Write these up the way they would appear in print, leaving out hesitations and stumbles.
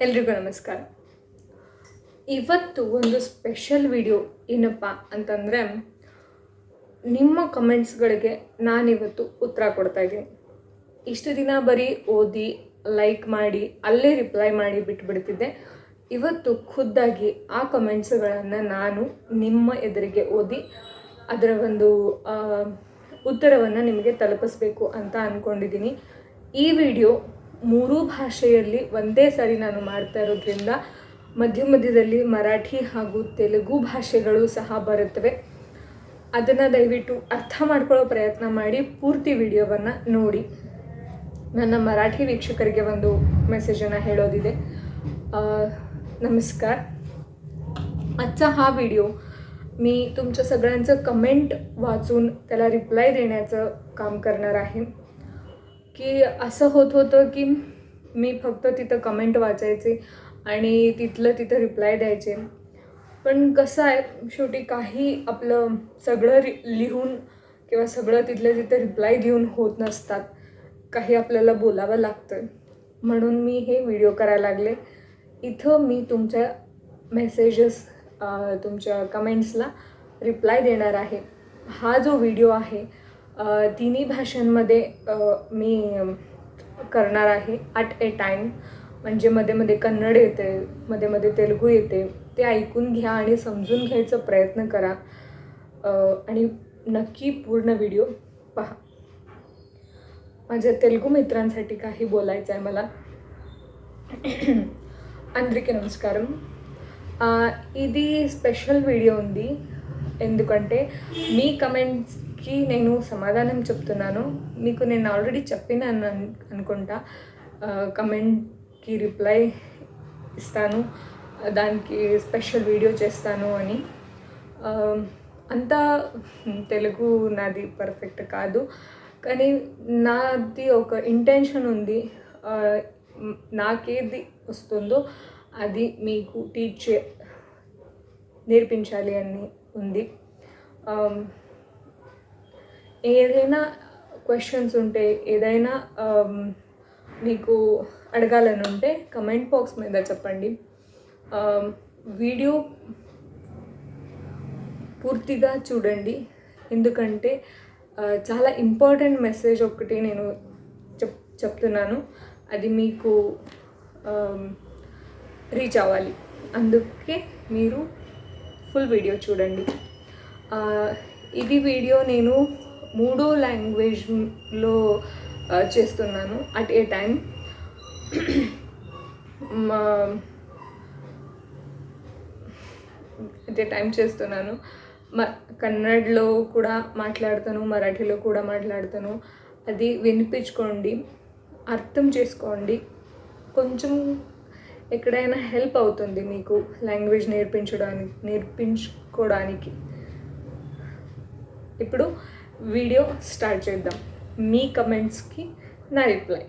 ಎಲ್ರಿಗೂ ನಮಸ್ಕಾರ. ಇವತ್ತು ಒಂದು ಸ್ಪೆಷಲ್ ವಿಡಿಯೋ ಏನಪ್ಪ ಅಂತಂದರೆ, ನಿಮ್ಮ ಕಮೆಂಟ್ಸ್ಗಳಿಗೆ ನಾನಿವತ್ತು ಉತ್ತರ ಕೊಡ್ತಾ ಇದ್ದೀನಿ. ಇಷ್ಟು ದಿನ ಬರೀ ಓದಿ ಲೈಕ್ ಮಾಡಿ ಅಲ್ಲೇ ರಿಪ್ಲೈ ಮಾಡಿ ಬಿಟ್ಬಿಡ್ತಿದ್ದೆ. ಇವತ್ತು ಖುದ್ದಾಗಿ ಆ ಕಮೆಂಟ್ಸ್ಗಳನ್ನು ನಾನು ನಿಮ್ಮ ಎದುರಿಗೆ ಓದಿ ಅದರ ಒಂದು ಉತ್ತರವನ್ನು ನಿಮಗೆ ತಲುಪಿಸ್ಬೇಕು ಅಂತ ಅಂದ್ಕೊಂಡಿದ್ದೀನಿ. ಈ ವಿಡಿಯೋ 3 ಭಾಷೆಯಲ್ಲಿ ಒಂದೇ ಸಾರಿ ನಾನು ಮಾಡ್ತಾ ಇರೋದ್ರಿಂದ ಮಧ್ಯದಲ್ಲಿ ಮರಾಠಿ ಹಾಗೂ ತೆಲುಗು ಭಾಷೆಗಳು ಸಹ ಬರುತ್ತವೆ. ಅದನ್ನು ದಯವಿಟ್ಟು ಅರ್ಥ ಮಾಡ್ಕೊಳ್ಳೋ ಪ್ರಯತ್ನ ಮಾಡಿ ಪೂರ್ತಿ ವಿಡಿಯೋವನ್ನು ನೋಡಿ. ನನ್ನ ಮರಾಠी ವೀಕ್ಷಕರಿಗೆ ಒಂದು मेसेजನ್ನು ಹೇಳೋದಿದೆ. नमस्कार. आजचा हा व्हिडिओ मी तुमच्या सगळ्यांचं कमेंट वाचून त्याला रिप्लाय देण्याचं काम करणार आहे. की असं होत होतं की मी फक्त तिथं कमेंट वाचायचे आणि तिथं रिप्लाय द्यायचे. पण कसं आहे, शेवटी काही आपलं सगळं लिहून किंवा सगळं तिथं रिप्लाय देऊन होत नसतात. काही आपल्याला बोलावं लागतं. म्हणून मी हे व्हिडिओ करायला लागले. इथं मी तुमच्या मेसेजेस तुमच्या कमेंट्सला रिप्लाय देणार आहे. हा जो व्हिडिओ आहे तिन्ही भाषांमध्ये मी करणार आहे ॲट ए टाईम. म्हणजे मध्ये कन्नड येते, मध्ये तेलुगू येते. ते ऐकून घ्या आणि समजून घ्यायचा प्रयत्न करा आणि नक्की पूर्ण व्हिडिओ पहा. माझ्या तेलुगू मित्रांसाठी काही बोलायचं आहे मला. అందరికీ నమస్కారం. ఇది స్పెషల్ వీడియో ఉంది, ఎందుకంటే మీ కమెంట్స్కి నేను సమాధానం చెప్తున్నాను. మీకు నేను ఆల్రెడీ చెప్పినాను అనుకుంటా, కమెంట్కి రిప్లై ఇస్తాను, దానికి స్పెషల్ వీడియో చేస్తాను అని. అంతా తెలుగు నాది పర్ఫెక్ట్ కాదు, కానీ నాది ఒక ఇంటెన్షన్ ఉంది. నాకేది వస్తుందో అది మీకు నేర్పించాలి అని ఉంది. ఏదైనా క్వశ్చన్స్ ఉంటే, ఏదైనా మీకు అడగాలని ఉంటే కమెంట్ బాక్స్ మీద చెప్పండి. వీడియో పూర్తిగా చూడండి, ఎందుకంటే చాలా ఇంపార్టెంట్ మెసేజ్ ఒకటి నేను చెప్తున్నాను. అది మీకు రీచ్ అవ్వాలి. అందుకే మీరు ఫుల్ వీడియో చూడండి. ఇది వీడియో నేను 3 లాంగ్వేజ్లో చేస్తున్నాను అట్ ఏ టైం. చేస్తున్నాను. కన్నడలో కూడా మాట్లాడతాను, మరాఠీలో కూడా మాట్లాడతాను. అది వినిపించుకోండి, అర్థం చేసుకోండి. కొంచెం ఎక్కడైనా హెల్ప్ అవుతుంది మీకు లాంగ్వేజ్ నేర్పించుకోవడానికి. ఇప్పుడు వీడియో స్టార్ట్ చేద్దాం. మీ కమెంట్స్కి నా రిప్లై.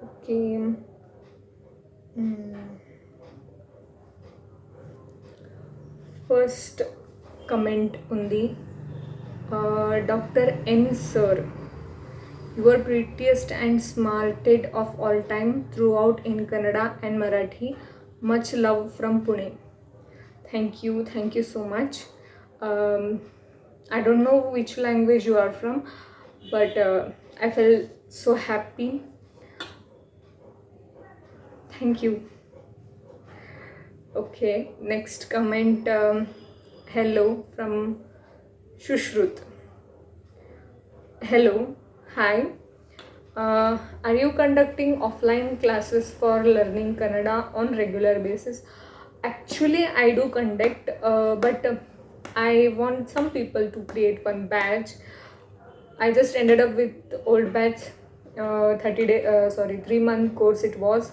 ఓకే. ఫస్ట్ కమెంట్ ఉంది. Doctor N sir, you are prettiest and smartest of all time throughout in Kannada and Marathi. Much love from Pune. Thank you so much. I don't know which language you are from, but I feel so happy. Thank you. Okay, next comment. Hello from Shushrut. Hello, hi. Are you conducting offline classes for learning Kannada on regular basis? Actually, I do conduct, but I want some people to create one batch. I just ended up with old batch, 3-month course it was.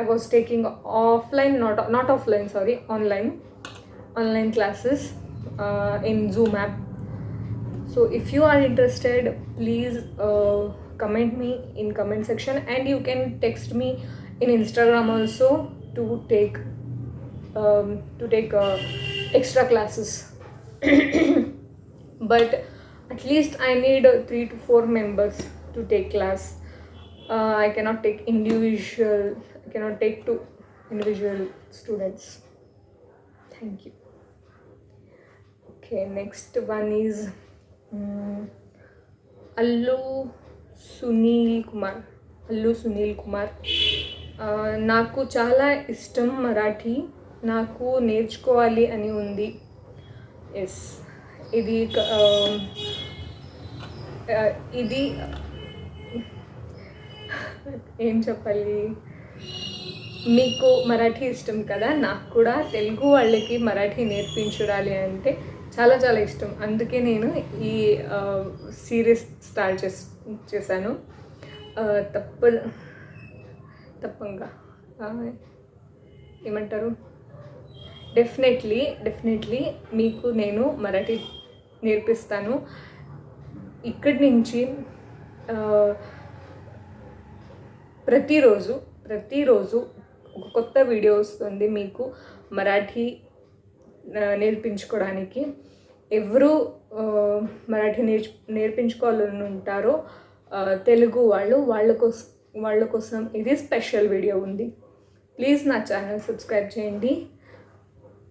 I was taking offline, not offline, sorry, online classes in Zoom app. So if you are interested, please comment me in comment section, and you can text me in Instagram also. to take extra classes. But at least I need 3 to 4 members to take class. I cannot take two individual students. Thank you. Okay, next one is Allu Sunil Kumar. నాకు చాలా ఇష్టం మరాఠీ, నాకు నేర్చుకోవాలి అని ఉంది. Yes, ఇది ఏం చెప్పాలి, మీకు మరాఠీ ఇష్టం కదా, నాకు కూడా తెలుగు వాళ్ళకి మరాఠీ నేర్పించాలి అంటే చాలా చాలా ఇష్టం. అందుకే నేను ఈ సిరీస్ స్టార్ట్ చేశాను. తప్పంగా ఏమంటారు, డెఫినెట్లీ మీకు నేను మరాఠీ నేర్పిస్తాను. ఇక్కడి నుంచి ప్రతిరోజు ఒక కొత్త వీడియో వస్తుంది మీకు మరాఠీ నేర్పించుకోవడానికి. ఎవరు మరాఠీ నేర్పించుకోవాలని ఉంటారో తెలుగు వాళ్ళ కోసం ఇది స్పెషల్ వీడియో ఉంది. ప్లీజ్ నా ఛానల్ సబ్స్క్రైబ్ చేయండి.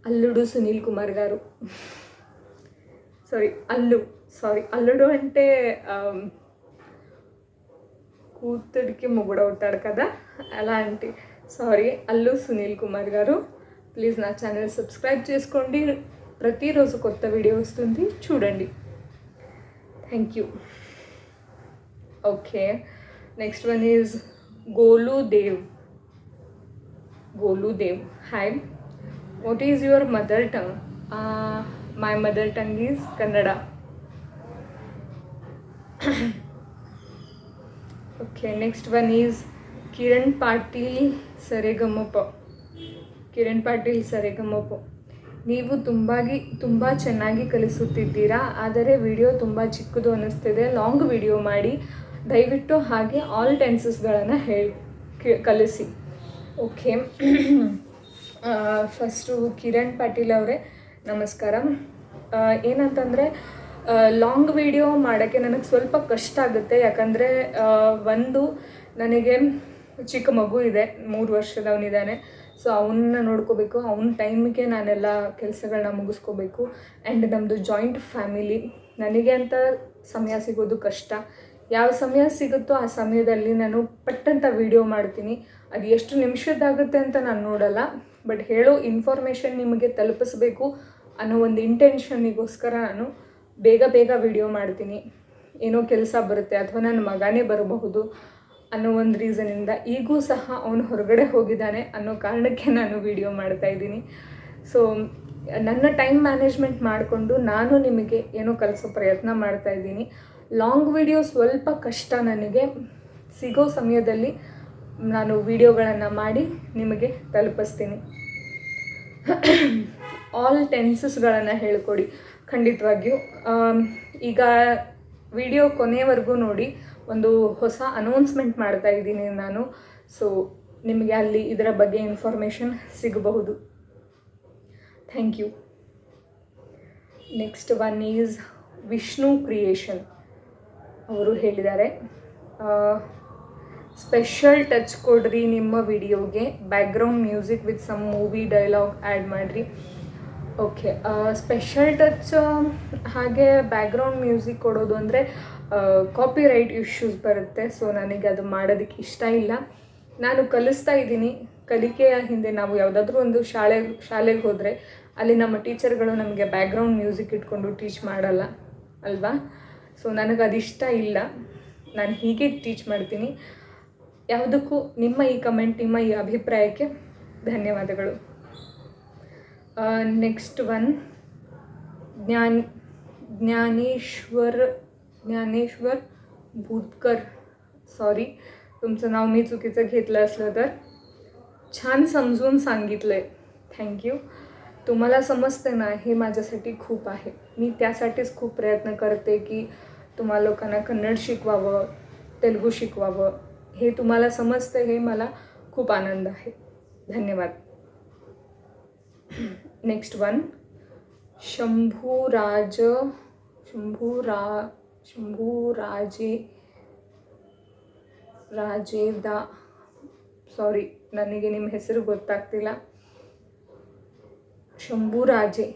అల్లుడు సునీల్ కుమార్ గారు, అల్లుడు అంటే కూతుడికి మొగుడవుతాడు కదా, అలాంటి అల్లు సునీల్ కుమార్ గారు, ప్లీజ్ నా ఛానల్ సబ్స్క్రైబ్ చేసుకోండి. ప్రతిరోజు కొత్త వీడియో వస్తుంది, చూడండి. Thank you. Okay, next one is Goludev. Hi, what is your mother tongue? My mother tongue is Kannada. Okay, next one is Kiran Patil Saregamapa. ನೀವು ತುಂಬ ಚೆನ್ನಾಗಿ ಕಲಿಸುತ್ತಿದ್ದೀರಾ, ಆದರೆ ವಿಡಿಯೋ ತುಂಬ ಚಿಕ್ಕದು ಅನ್ನಿಸ್ತಿದೆ. ಲಾಂಗ್ ವಿಡಿಯೋ ಮಾಡಿ ದಯವಿಟ್ಟು, ಹಾಗೆ ಆಲ್ ಟೆನ್ಸಸ್ಗಳನ್ನು ಕಲಿಸಿ. ಓಕೆ, ಫಸ್ಟು ಕಿರಣ್ ಪಾಟೀಲ್ ಅವರೇ ನಮಸ್ಕಾರ. ಏನಂತಂದರೆ ಲಾಂಗ್ ವಿಡಿಯೋ ಮಾಡೋಕ್ಕೆ ನನಗೆ ಸ್ವಲ್ಪ ಕಷ್ಟ ಆಗುತ್ತೆ. ಯಾಕಂದರೆ ಒಂದು, ನನಗೆ ಚಿಕ್ಕ ಮಗು ಇದೆ, 3 ವರ್ಷದವನಿದ್ದಾನೆ. ಸೊ ಅವನ್ನ ನೋಡ್ಕೋಬೇಕು, ಅವನ ಟೈಮಿಗೆ ನಾನೆಲ್ಲ ಕೆಲಸಗಳನ್ನ ಮುಗಿಸ್ಕೋಬೇಕು. ಆ್ಯಂಡ್ ನಮ್ಮದು ಜಾಯಿಂಟ್ ಫ್ಯಾಮಿಲಿ, ನನಗೆ ಅಂತ ಸಮಯ ಸಿಗೋದು ಕಷ್ಟ. ಯಾವ ಸಮಯ ಸಿಗುತ್ತೋ ಆ ಸಮಯದಲ್ಲಿ ನಾನು ಪಟ್ಟಂತ ವಿಡಿಯೋ ಮಾಡ್ತೀನಿ. ಅದು ಎಷ್ಟು ನಿಮಿಷದ್ದಾಗುತ್ತೆ ಅಂತ ನಾನು ನೋಡಲ್ಲ, ಬಟ್ ಹೇಳೋ ಇನ್ಫಾರ್ಮೇಷನ್ ನಿಮಗೆ ತಲುಪಿಸ್ಬೇಕು ಅನ್ನೋ ಒಂದು ಇಂಟೆನ್ಷನ್ನಿಗೋಸ್ಕರ ನಾನು ಬೇಗ ವಿಡಿಯೋ ಮಾಡ್ತೀನಿ. ಏನೋ ಕೆಲಸ ಬರುತ್ತೆ ಅಥವಾ ನನ್ನ ಮಗನೇ ಬರಬಹುದು ಅನ್ನೋ ಒಂದು ರೀಸನಿಂದ. ಈಗೂ ಸಹ ಅವನು ಹೊರಗಡೆ ಹೋಗಿದ್ದಾನೆ ಅನ್ನೋ ಕಾರಣಕ್ಕೆ ನಾನು ವಿಡಿಯೋ ಮಾಡ್ತಾಯಿದ್ದೀನಿ. ಸೊ ನನ್ನ ಟೈಮ್ ಮ್ಯಾನೇಜ್ಮೆಂಟ್ ಮಾಡಿಕೊಂಡು ನಾನು ನಿಮಗೆ ಏನೋ ಕಲಿಸೋ ಪ್ರಯತ್ನ ಮಾಡ್ತಾಯಿದ್ದೀನಿ. ಲಾಂಗ್ ವಿಡಿಯೋ ಸ್ವಲ್ಪ ಕಷ್ಟ, ನನಗೆ ಸಿಗೋ ಸಮಯದಲ್ಲಿ ನಾನು ವಿಡಿಯೋಗಳನ್ನು ಮಾಡಿ ನಿಮಗೆ ತಲುಪಿಸ್ತೀನಿ. ಆಲ್ ಟೆನ್ಸಸ್ಗಳನ್ನು ಹೇಳ್ಕೊಡಿ ಖಂಡಿತವಾಗಿಯೂ. ಈಗ ವಿಡಿಯೋ ಕೊನೆಯವರೆಗೂ ನೋಡಿ, ಒಂದು ಹೊಸ ಅನೌನ್ಸ್ಮೆಂಟ್ ಮಾಡ್ತಾ ಇದ್ದೀನಿ ನಾನು. ಸೊ ನಿಮಗೆ ಅಲ್ಲಿ ಇದರ ಬಗ್ಗೆ ಇನ್ಫಾರ್ಮೇಷನ್ ಸಿಗಬಹುದು. Thank you. Next one is Vishnu creation. ಅವರು ಹೇಳಿದ್ದಾರೆ, ಸ್ಪೆಷಲ್ ಟಚ್ ಕೊಡ್ರಿ ನಿಮ್ಮ ವಿಡಿಯೋಗೆ, background music with some movie dialogue add ಮಾಡಿರಿ. ಓಕೆ, ಸ್ಪೆಷಲ್ ಟಚ್ ಹಾಗೆ ಬ್ಯಾಕ್ಗ್ರೌಂಡ್ ಮ್ಯೂಸಿಕ್ ಕೊಡೋದು ಅಂದರೆ ಕಾಪಿರೈಟ್ ಇಶ್ಯೂಸ್ ಬರುತ್ತೆ. ಸೊ ನನಗೆ ಅದು ಮಾಡೋದಕ್ಕೆ ಇಷ್ಟ ಇಲ್ಲ. ನಾನು ಕಲಿಸ್ತಾ ಇದ್ದೀನಿ. ಕಲಿಕೆಯ ಹಿಂದೆ ನಾವು ಯಾವುದಾದ್ರೂ ಒಂದು ಶಾಲೆಗೆ ಹೋದರೆ ಅಲ್ಲಿ ನಮ್ಮ ಟೀಚರ್ಗಳು ನಮಗೆ ಬ್ಯಾಕ್ಗ್ರೌಂಡ್ ಮ್ಯೂಸಿಕ್ ಇಟ್ಕೊಂಡು ಟೀಚ್ ಮಾಡಲ್ಲ ಅಲ್ವಾ. ಸೊ ನನಗೆ ಅದಿಷ್ಟ ಇಲ್ಲ, ನಾನು ಹೀಗೆ ಟೀಚ್ ಮಾಡ್ತೀನಿ. ಯಾವುದಕ್ಕೂ ನಿಮ್ಮ ಈ ಕಮೆಂಟ್, ನಿಮ್ಮ ಈ ಅಭಿಪ್ರಾಯಕ್ಕೆ ಧನ್ಯವಾದಗಳು. Next one Dnyaneshwar Bhutkar. Sorry तुमचं नाव मी चुकीचं घेतलं असलं तर. छान समजून सांगितलं आहे, थँक्यू. तुम्हाला समजते ना, हे माझ्यासाठी खूप आहे. मी त्यासाठीच खूप प्रयत्न करते की तुम्हा लोकांना कन्नड शिकवावं, तेलुगू शिकवावं. हे तुम्हाला समजतं, हे मला खूप आनंद आहे. धन्यवाद. नेक्स्ट वन, ರಾಜೇವ್ದ, ಸಾರಿ ನನಗೆ ನಿಮ್ಮ ಹೆಸರು ಗೊತ್ತಾಗ್ತಿಲ್ಲ. शंभूराजे,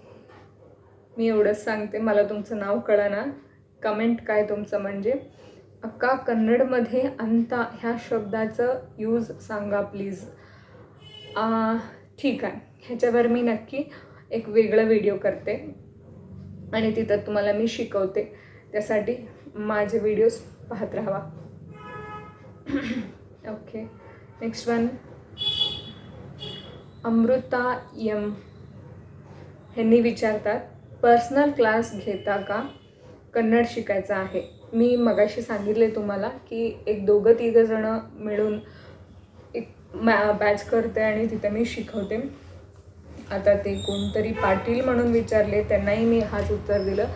मी एवढंच सांगते, मला तुमचं नाव कळना. कमेंट काय तुमचं म्हणजे. अक्का कन्नडमध्ये अंता ह्या शब्दाचं यूज सांगा प्लीज. ठीक आहे, ह्याच्यावर मी नक्की एक वेगळा व्हिडिओ करते आणि तिथं तुम्हाला मी शिकवते. त्यासाठी माझे व्हिडिओज पाहत राहा. Okay, next one, Amrita M ह्यांनी विचारतात, पर्सनल क्लास घेता का? कन्नड शिकायचं आहे. मी मगाशी सांगितले तुम्हाला की एक 2-3 जणं मिळून एक बॅच करते आणि तिथे मी शिकवते. आता ते कोणतरी पाटील म्हणून विचारले, त्यांनाही मी हाच उत्तर दिलं.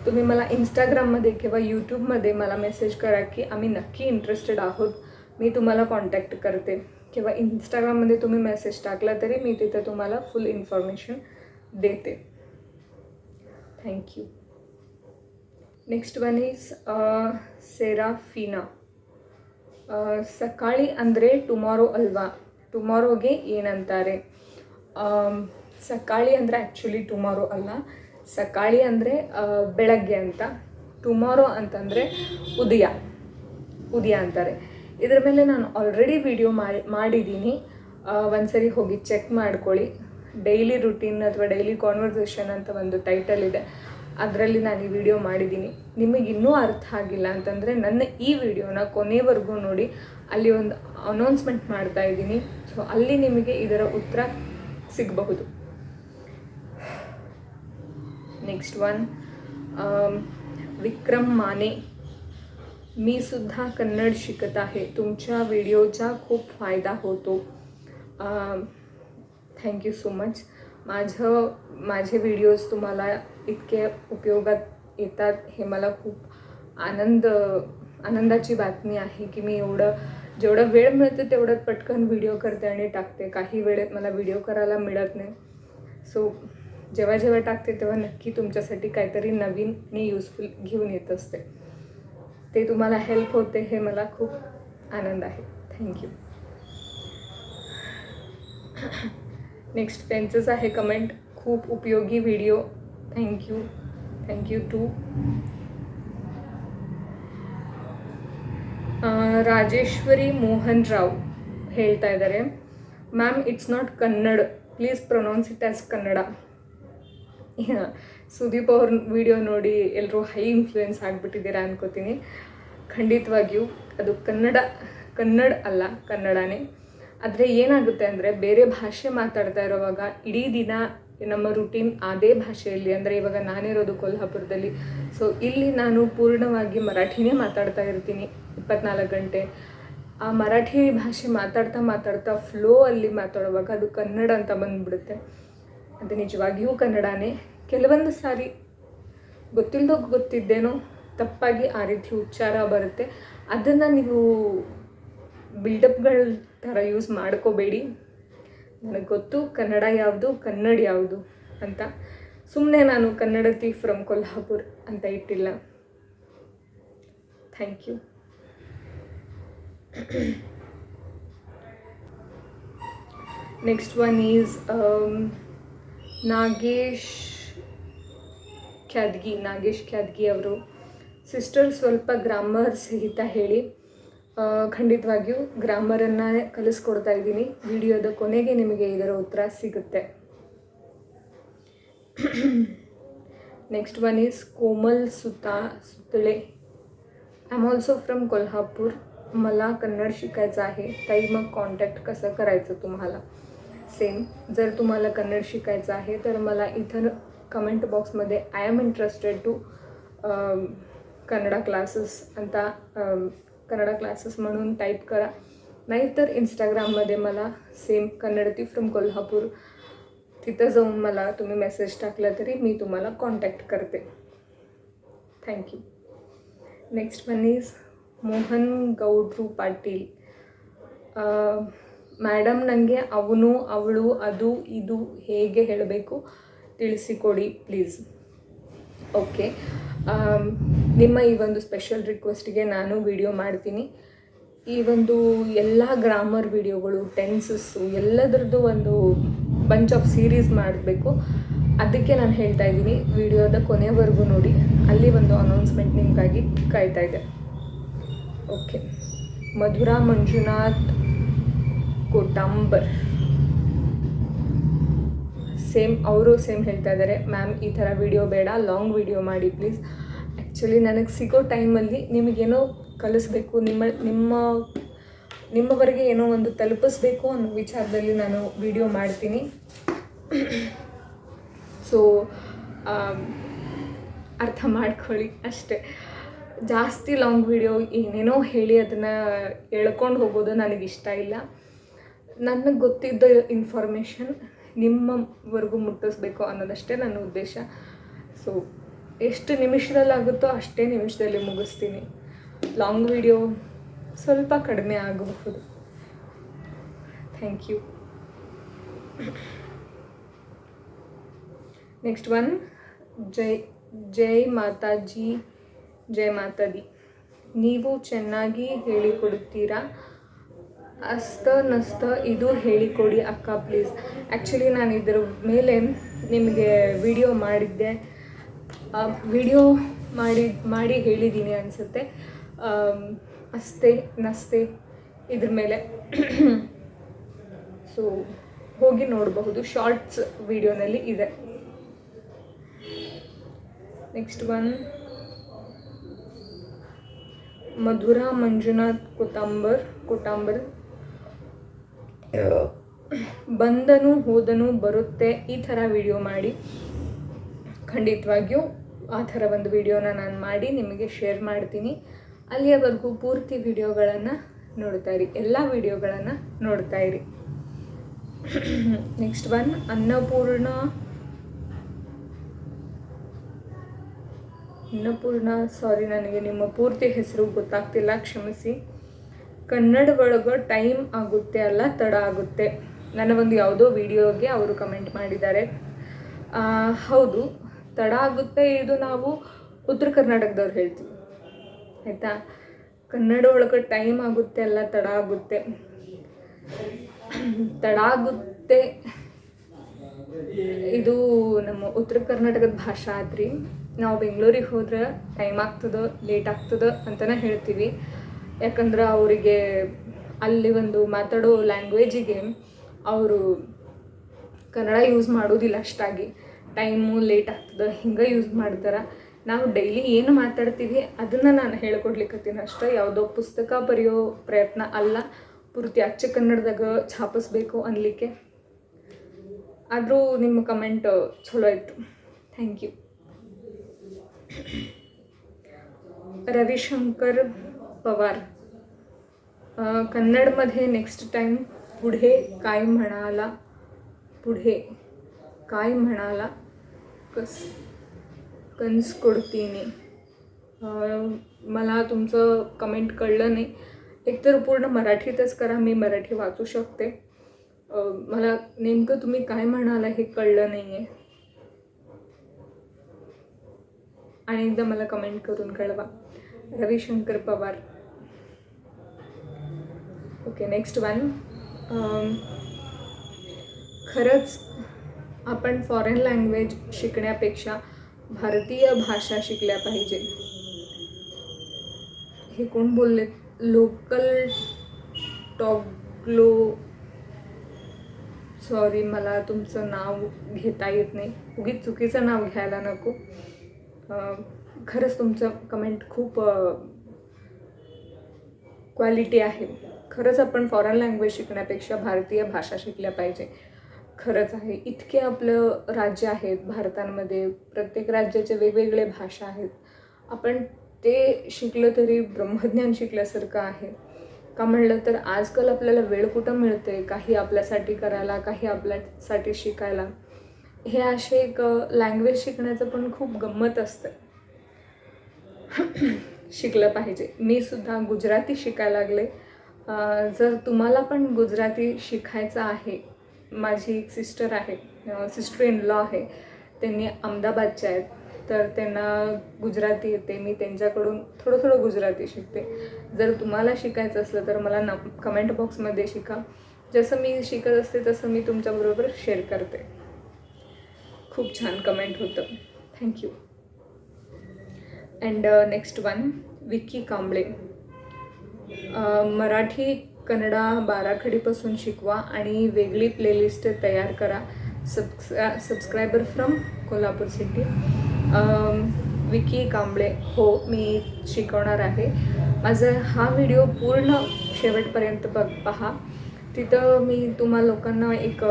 तुम्ही मला इंस्टाग्राममध्ये किंवा यूट्यूबमध्ये मला मेसेज करा की आम्ही नक्की इंटरेस्टेड आहोत, मी तुम्हाला कॉन्टॅक्ट करते. किंवा इंस्टाग्राममध्ये तुम्ही मेसेज टाकला तरी मी तिथे तुम्हाला फुल इन्फॉर्मेशन देते. Thank you. Next one is Serafina. ಸಕಾಳಿ ಅಂದರೆ ಟುಮಾರೋ ಅಲ್ವಾ? ಟುಮಾರೋಗೆ ಏನಂತಾರೆ? ಸಕಾಳಿ ಅಂದರೆ ಆ್ಯಕ್ಚುಲಿ ಟುಮಾರೋ ಅಲ್ಲ, ಸಕಾಳಿ ಅಂದರೆ ಬೆಳಗ್ಗೆ ಅಂತ, ಟುಮಾರೋ ಅಂತಂದರೆ ಉದಯ ಅಂತಾರೆ. ಇದರ ಮೇಲೆ ನಾನು ಆಲ್ರೆಡಿ ವಿಡಿಯೋ ಮಾಡಿದ್ದೀನಿ, ಒಂದ್ಸರಿ ಹೋಗಿ ಚೆಕ್ ಮಾಡ್ಕೊಳ್ಳಿ. ಡೈಲಿ ರುಟೀನ್ ಅಥವಾ ಡೈಲಿ ಕಾನ್ವರ್ಸೇಷನ್ ಅಂತ ಒಂದು ಟೈಟಲ್ ಇದೆ, ಅದರಲ್ಲಿ ನಾನು ಈ ವಿಡಿಯೋ ಮಾಡಿದ್ದೀನಿ. ನಿಮಗೆ ಇನ್ನೂ ಅರ್ಥ ಆಗಿಲ್ಲ ಅಂತಂದರೆ ನನ್ನ ಈ ವಿಡಿಯೋನ ಕೊನೆವರೆಗೂ ನೋಡಿ, ಅಲ್ಲಿ ಒಂದು ಅನೌನ್ಸ್ಮೆಂಟ್ ಮಾಡ್ತಾ ಇದ್ದೀನಿ. ಸೊ ಅಲ್ಲಿ ನಿಮಗೆ ಇದರ ಉತ್ತರ ಸಿಗಬಹುದು. नेक्स्ट वन, विक्रम माने, मी सुद्धा कन्नड शिकत आहे, तुमच्या व्हिडिओचा खूप फायदा होतो. Thank you so much. माझे व्हिडिओज तुम्हाला इतके उपयोगात येतात हे मला खूप आनंदाची बातमी आहे की मी जेवढा वेळ मिळते तेवढ्यात पटकन व्हिडिओ करते आणि टाकते. काही वेळेत मला व्हिडिओ करायला मिळत नाही. सो जेव्हा टाकते तेव्हा नक्की तुमच्यासाठी काहीतरी नवीन आणि युजफुल घेऊन येत असते. ते तुम्हाला हेल्प होते हे मला खूप आनंद आहे. थँक्यू. नेक्स्ट त्यांचंच आहे कमेंट, खूप उपयोगी video, thank you too. Rajeshwari Mohan Rao ಹೇಳ್ತಾ ಇದ್ದಾರೆ, ma'am it's not Kannada, please pronounce it as Kannada. Sudeep ಅವ್ರ ವಿಡಿಯೋ ನೋಡಿ ಎಲ್ಲರೂ ಹೈ ಇನ್ಫ್ಲೂಯೆನ್ಸ್ ಆಗಿಬಿಟ್ಟಿದ್ದೀರಾ ಅನ್ಕೋತೀನಿ. ಖಂಡಿತವಾಗಿಯೂ ಅದು ಕನ್ನಡ ಅಲ್ಲ, ಕನ್ನಡನೇ. ಆದರೆ ಏನಾಗುತ್ತೆ ಅಂದರೆ ಬೇರೆ ಭಾಷೆ ಮಾತಾಡ್ತಾ ಇರೋವಾಗ ಇಡೀ ದಿನ ನಮ್ಮ ರುಟೀನ್ ಅದೇ ಭಾಷೆಯಲ್ಲಿ, ಅಂದರೆ ಇವಾಗ ನಾನಿರೋದು ಕೊಲ್ಹಾಪುರದಲ್ಲಿ, ಸೊ ಇಲ್ಲಿ ನಾನು ಪೂರ್ಣವಾಗಿ ಮರಾಠಿನೇ ಮಾತಾಡ್ತಾ ಇರ್ತೀನಿ 24 ಗಂಟೆ. ಆ ಮರಾಠಿ ಭಾಷೆ ಮಾತಾಡ್ತಾ ಫ್ಲೋ ಅಲ್ಲಿ ಮಾತಾಡುವಾಗ ಅದು ಕನ್ನಡ ಅಂತ ಬಂದುಬಿಡುತ್ತೆ. ಅದು ನಿಜವಾಗಿಯೂ ಕನ್ನಡನೇ. ಕೆಲವೊಂದು ಸಾರಿ ಗೊತ್ತಿದ್ದೇನೋ ತಪ್ಪಾಗಿ ಆ ರೀತಿ ಉಚ್ಚಾರ ಬರುತ್ತೆ. ಅದನ್ನು ನೀವು ಬಿಲ್ಡಪ್ಗಳ ಥರ ಯೂಸ್ ಮಾಡ್ಕೋಬೇಡಿ. ನನಗೆ ಗೊತ್ತು ಕನ್ನಡ ಯಾವುದು ಕನ್ನಡ ಯಾವುದು ಅಂತ. ಸುಮ್ಮನೆ ನಾನು ಕನ್ನಡತಿ ಫ್ರಮ್ ಕೊಲ್ಹಾಪುರ್ ಅಂತ ಇಟ್ಟಿಲ್ಲ. Thank you. Next one is Nagesh Khyadgi ಅವರು, ಸಿಸ್ಟರ್ ಸ್ವಲ್ಪ ಗ್ರಾಮರ್ ಸಹಿತ ಹೇಳಿ. ಖಂಡಿತವಾಗಿಯೂ ಗ್ರಾಮರನ್ನು ಕಲಿಸ್ಕೊಡ್ತಾ ಇದ್ದೀನಿ. ವಿಡಿಯೋದ ಕೊನೆಗೆ ನಿಮಗೆ ಇದರ ಉತ್ತರ ಸಿಗುತ್ತೆ. Next one is Komal Sutale. I am also from Kolhapur. मला कन्नड शिकायचं आहे ताई, मग कॉन्टॅक्ट कसं करायचं तुम्हाला? सेम, जर तुम्हाला कन्नड शिकायचं आहे तर मला इथं कमेंट बॉक्समध्ये I am interested to Kannada classes अंता कन्नडा क्लासेस म्हणून टाईप करा. नाहीतर इंस्टाग्राममध्ये मला सेम कन्नडती फ्रॉम कोल्हापूर तिथं जाऊन मला तुम्ही मेसेज टाकला तरी मी तुम्हाला कॉन्टॅक्ट करते. Thank you. Next one is Mohan Goudru Patil. Madam ನನಗೆ ಅವನು ಅವಳು ಅದು ಇದು ಹೇಗೆ ಹೇಳಬೇಕು ತಿಳಿಸಿಕೊಡಿ ಪ್ಲೀಸ್. ಓಕೆ, ನಿಮ್ಮ ಈ ಒಂದು ಸ್ಪೆಷಲ್ ರಿಕ್ವೆಸ್ಟಿಗೆ ನಾನು ವಿಡಿಯೋ ಮಾಡ್ತೀನಿ. ಈ ಒಂದು ಎಲ್ಲ ಗ್ರಾಮರ್ ವಿಡಿಯೋಗಳು, ಟೆನ್ಸಸ್ಸು ಎಲ್ಲದರದ್ದು ಒಂದು ಬಂಚ್ ಆಫ್ ಸೀರೀಸ್ ಮಾಡಬೇಕು. ಅದಕ್ಕೆ ನಾನು ಹೇಳ್ತಾ ಇದ್ದೀನಿ, ವಿಡಿಯೋದ ಕೊನೆವರೆಗೂ ನೋಡಿ. ಅಲ್ಲಿ ಒಂದು ಅನೌನ್ಸ್ಮೆಂಟ್ ನಿಮಗಾಗಿ ಕಾಯ್ತಾ ಇದೆ. ಓಕೆ, ಮಧುರಾ ಮಂಜುನಾಥ್ ಕೋಟಂಬರ್ ಅವರು ಸೇಮ್ ಹೇಳ್ತಾ ಇದ್ದಾರೆ, ಮ್ಯಾಮ್ ಈ ಥರ ವಿಡಿಯೋ ಬೇಡ, ಲಾಂಗ್ ವಿಡಿಯೋ ಮಾಡಿ ಪ್ಲೀಸ್. ಆ್ಯಕ್ಚುಲಿ ನನಗೆ ಸಿಗೋ ಟೈಮಲ್ಲಿ ನಿಮಗೇನೋ ಕಲಿಸ್ಬೇಕು, ನಿಮ್ಮವರೆಗೆ ಏನೋ ಒಂದು ತಲುಪಿಸ್ಬೇಕು ಅನ್ನೋ ವಿಚಾರದಲ್ಲಿ ನಾನು ವಿಡಿಯೋ ಮಾಡ್ತೀನಿ. ಸೊ ಅರ್ಥ ಮಾಡ್ಕೊಳ್ಳಿ ಅಷ್ಟೇ. ಜಾಸ್ತಿ ಲಾಂಗ್ ವಿಡಿಯೋ ಏನೇನೋ ಹೇಳಿ ಅದನ್ನು ಎಳ್ಕೊಂಡು ಹೋಗೋದು ನನಗಿಷ್ಟ ಇಲ್ಲ. ನನಗೆ ಗೊತ್ತಿದ್ದ ಇನ್ಫಾರ್ಮೇಷನ್ ನಿಮ್ಮವರೆಗೂ ಮುಟ್ಟಿಸ್ಬೇಕು ಅನ್ನೋದಷ್ಟೇ ನನ್ನ ಉದ್ದೇಶ. ಸೊ ಎಷ್ಟು ನಿಮಿಷದಲ್ಲಾಗುತ್ತೋ ಅಷ್ಟೇ ನಿಮಿಷದಲ್ಲಿ ಮುಗಿಸ್ತೀನಿ. ಲಾಂಗ್ ವಿಡಿಯೋ ಸ್ವಲ್ಪ ಕಡಿಮೆ ಆಗಬಹುದು. Thank you. ನೆಕ್ಸ್ಟ್ ಒನ್, ಜೈ ಮಾತಾಜಿ, ಜೈ ಮಾತಾದಿ. ನೀವು ಚೆನ್ನಾಗಿ ಹೇಳಿಕೊಡುತ್ತೀರಾ, ನಸ್ತ ಇದು ಹೇಳಿಕೊಡಿ ಅಕ್ಕ ಪ್ಲೀಸ್. ಆ್ಯಕ್ಚುಲಿ ನಾನು ಇದರ ಮೇಲೆ ನಿಮಗೆ ವಿಡಿಯೋ ಮಾಡಿದ್ದೆ, ವಿಡಿಯೋ ಮಾಡಿ ಹೇಳಿದ್ದೀನಿ ಅನಿಸುತ್ತೆ. ಅಸ್ತೆ ನಸ್ತೆ ಇದ್ರ ಮೇಲೆ ಸೊ ಹೋಗಿ ನೋಡಬಹುದು, ಶಾರ್ಟ್ಸ್ ವಿಡಿಯೋನಲ್ಲಿ ಇದೆ. Next one, Madhura Manjunath Kotambar. ಬಂದನು ಹೋದನು ಬರುತ್ತೆ ಈ ಥರ ವಿಡಿಯೋ ಮಾಡಿ. ಖಂಡಿತವಾಗಿಯೂ ಆ ಥರ ಒಂದು ವಿಡಿಯೋನ ನಾನು ಮಾಡಿ ನಿಮಗೆ ಶೇರ್ ಮಾಡ್ತೀನಿ. ಅಲ್ಲಿಯವರೆಗೂ ಪೂರ್ತಿ ವಿಡಿಯೋಗಳನ್ನು ನೋಡ್ತಾ ಇರಿ, ಎಲ್ಲ ವಿಡಿಯೋಗಳನ್ನು ನೋಡ್ತಾ ಇರಿ. ನೆಕ್ಸ್ಟ್ ಒನ್, ಅನ್ನಪೂರ್ಣ, ಸಾರಿ ನನಗೆ ನಿಮ್ಮ ಪೂರ್ತಿ ಹೆಸರು ಗೊತ್ತಾಗ್ತಿಲ್ಲ, ಕ್ಷಮಿಸಿ. ಕನ್ನಡ ಒಳಗೆ ಟೈಮ್ ಆಗುತ್ತೆ ಅಲ್ಲ ತಡ ಆಗುತ್ತೆ. ನನ್ನ ಒಂದು ಯಾವುದೋ ವಿಡಿಯೋಗೆ ಅವರು ಕಮೆಂಟ್ ಮಾಡಿದ್ದಾರೆ. ಹೌದು, ತಡ ಆಗುತ್ತೆ. ಇದು ನಾವು ಉತ್ತರ ಕರ್ನಾಟಕದವ್ರು ಹೇಳ್ತೀವಿ, ಆಯಿತಾ. ಕನ್ನಡ ಒಳಗೆ ಟೈಮ್ ಆಗುತ್ತೆ ಅಲ್ಲ ತಡ ಆಗುತ್ತೆ. ತಡ ಆಗುತ್ತೆ ಇದು ನಮ್ಮ ಉತ್ತರ ಕರ್ನಾಟಕದ ಭಾಷೆ ಆದ್ರಿ. ನಾವು ಬೆಂಗಳೂರಿಗೆ ಹೋದ್ರೆ ಟೈಮ್ ಆಗ್ತದೆ, ಲೇಟ್ ಆಗ್ತದೆ ಅಂತಲೇ ಹೇಳ್ತೀವಿ. ಯಾಕಂದ್ರೆ ಅವರಿಗೆ ಅಲ್ಲಿ ಒಂದು ಮಾತಾಡೋ ಲ್ಯಾಂಗ್ವೇಜಿಗೆ ಅವರು ಕನ್ನಡ ಯೂಸ್ ಮಾಡೋದಿಲ್ಲ ಅಷ್ಟಾಗಿ. ಟೈಮು ಲೇಟ್ ಆಗ್ತದೆ ಹಿಂಗೆ ಯೂಸ್ ಮಾಡ್ತಾರೆ. ನಾವು ಡೈಲಿ ಏನು ಮಾತಾಡ್ತೀವಿ ಅದನ್ನು ನಾನು ಹೇಳ್ಕೊಡ್ಲಿಕ್ಕತ್ತೀನಿ ಅಷ್ಟೇ. ಯಾವುದೋ ಪುಸ್ತಕ ಬರೆಯೋ ಪ್ರಯತ್ನ ಅಲ್ಲ, ಪೂರ್ತಿ ಅಚ್ಚ ಕನ್ನಡದಾಗ ಛಾಪಿಸ್ಬೇಕು ಅನ್ಲಿಕ್ಕೆ. ಆದರೂ ನಿಮ್ಮ ಕಮೆಂಟ್ ಚಲೋ ಇತ್ತು, ಥ್ಯಾಂಕ್ ಯು. रविशंकर पवार, कन्नडमध्ये नेक्स्ट टाइम पुढे काय म्हणाला कंस कोडतीने. मला तुमचं कमेंट कळलं नाही. एकतर पूर्ण मराठीतच करा, मी मराठी वाचू शकते. मला नेमकं तुम्ही काय म्हणाला हे कळलं नाही आहे. आणि एकदा मला कमेंट करून कळवा. Ravishankar Pawar. Okay, next one, खरंच आपण फॉरेन लँग्वेज शिकण्यापेक्षा भारतीय भाषा शिकल्या पाहिजे. हे कोण बोलले? लोकल टॉगलो. सॉरी, मला तुमचं नाव घेता येत नाही. उगीच चुकीचं नाव घ्यायला नको. खरंच तुमचं कमेंट खूप क्वालिटी आहे. खरंच आपण फॉरेन लँग्वेज शिकण्यापेक्षा भारतीय भाषा शिकल्या पाहिजे. खरंच आहे. इतके आपलं राज्य आहेत भारतामध्ये, प्रत्येक राज्याचे वेगवेगळे भाषा आहेत. आपण ते शिकलं तरी ब्रह्मज्ञान शिकल्यासारखं आहे. का म्हणलं तर आजकाल आपल्याला वेळ कुठं मिळते काही आपल्यासाठी करायला, काही आपल्यासाठी शिकायला. हे असे एक लँग्वेज शिकण्याचं पण खूप गंमत असतं. शिकलं पाहिजे. मी सुद्धा गुजराती शिकायला लागले. जर तुम्हाला पण गुजराती शिकायचं आहे, माझी एक सिस्टर आहे, सिस्टर इन लॉ आहे, त्यांनी अहमदाबादच्या आहेत, तर त्यांना गुजराती येते. मी त्यांच्याकडून थोडं थोडं गुजराती शिकते. जर तुम्हाला शिकायचं असलं तर मला कमेंट बॉक्समध्ये शिका. जसं मी शिकत असते तसं मी तुमच्याबरोबर शेअर करते. खूप छान कमेंट होतं, thank you. And next one, Vicky Kamble. Marathi Kannada बाराखडीपासून शिकवा आणि वेगळी प्लेलिस्ट तयार करा. Subscriber from Kolhapur city. Vicky Kamble, हो मी शिकवणार आहे. माझा हा व्हिडिओ पूर्ण शेवटपर्यंत पहा. तिथं मी तुम्हा लोकांना एक